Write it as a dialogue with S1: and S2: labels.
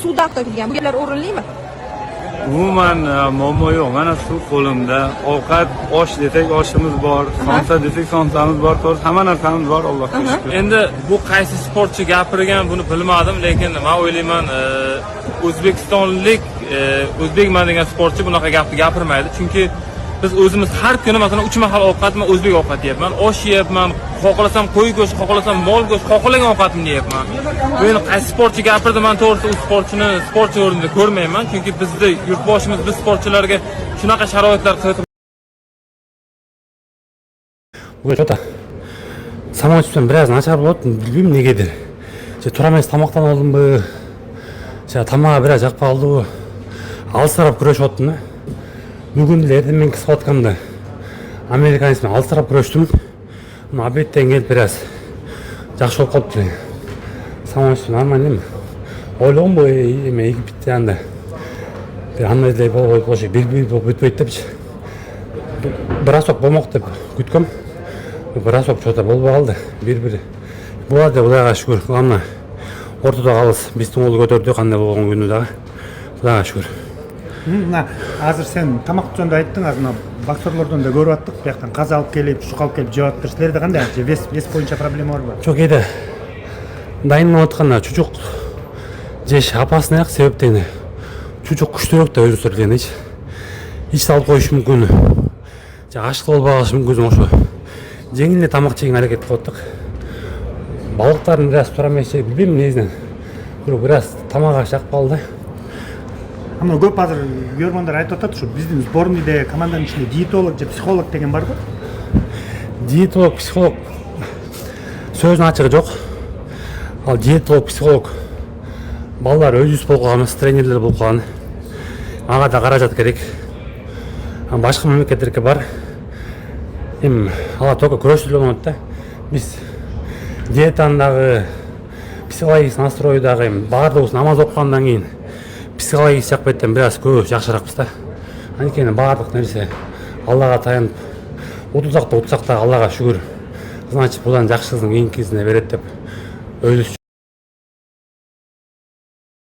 S1: Suvdan to'kilgan. Bu gaplar o'rinlimi?
S2: Umuman muammo yo'q. Mana suv qo'limda, ovqat, osh desak oshimiz bor, somsa desak somsamiz bor, hamma narsamiz bor, Allohga shukr.
S3: Endi bu qaysi sportchi gapirgan buni bilmadim, lekin men o'ylayman, o'zbekistonlik o'zbekman degan sportchi bunaqa gapni gapirmaydi, chunki biz o'zimiz har kuni masalan 3 mahal ovqatni o'zbek ovqat yeyapman, osh yeyapman, xohlasam qo'y go'sht, xohlasam mol go'sht, xohlagan ovqatimni yeyapman. Men qaysi sportchi gapirdi, men to'g'risi u sportchini sportchi o'rnida ko'rmayman, chunki bizda yurtboshimiz biz sportchilarga shunaqa sharoitlar qilib
S4: Bu что-то самочувствием biraz начар bo'ldi, bilmayman negadir. Turamaysiz tamoqdan oldimmi? Tamog'i biraz жақпай қалды bu. Алысырап күресіп отырмын. Бүгін ертең мен кісі отқанымда американецпен алысырап күрестім. Обедтен келіп biraz жақсы болып қалыпты. Самочувствие нормально ма? Ойлағам ғой, мен Египетте анда bir андай болшы, бір бүтпейді деп. Бірасок болмақ деп күткем. Бірасок что-то болмай қалды. Бір болады, Құдайға шүкір. Главное ортада қалыс. Бестің қолы көтерді қандай болған күні дағы. Құдайға шүкір.
S5: Азыр сен тамақ жөнінде айттың, азыр боксерлерден де көріп аттық, бияқтан қазы алып келіп, шұқ алып келіп жеп аттыр. Сілерде қандай? Вес бойынша проблема бар ба?
S4: Жоқ еді. Дайыннан отқанда чучук жеш апасына ақ себептен чучук күштірек та өзін сүрден ич салып қойышы мүмкін. Ашық болып бағышы мүмкін ошо. Жеңіліне тамақ жеген әрекет қойдық. Балықтарын біраз тұрамайшы, білмеймін негізінен. Біраз тамаға шақ қалды.
S5: Ама көп азыр көргөндөр айтып атат, шу биздин сборныйда команданын ичинде диетолог же психолог деген бар го?
S4: Диетолог, психолог сөзүнүн ачыгы жок. Ал диетолог, психолог балдар өзүбүз болуп калган, тренерлер болуп калган. Ага да каражат керек. Башка мамлекеттерге бар. Ала только күрөшчүлөр болот да. Биз диетандагы, психологик настройдагы баардыгыбыз намаз окугандан кийин психологик жакпайттан biraz көп жакшыракпыз да. Анткени баардык нерсе Аллага таянып, утулсак да Аллага шүгүр. Значит, будан жакшысын кийинкисине берет деп өзүбүз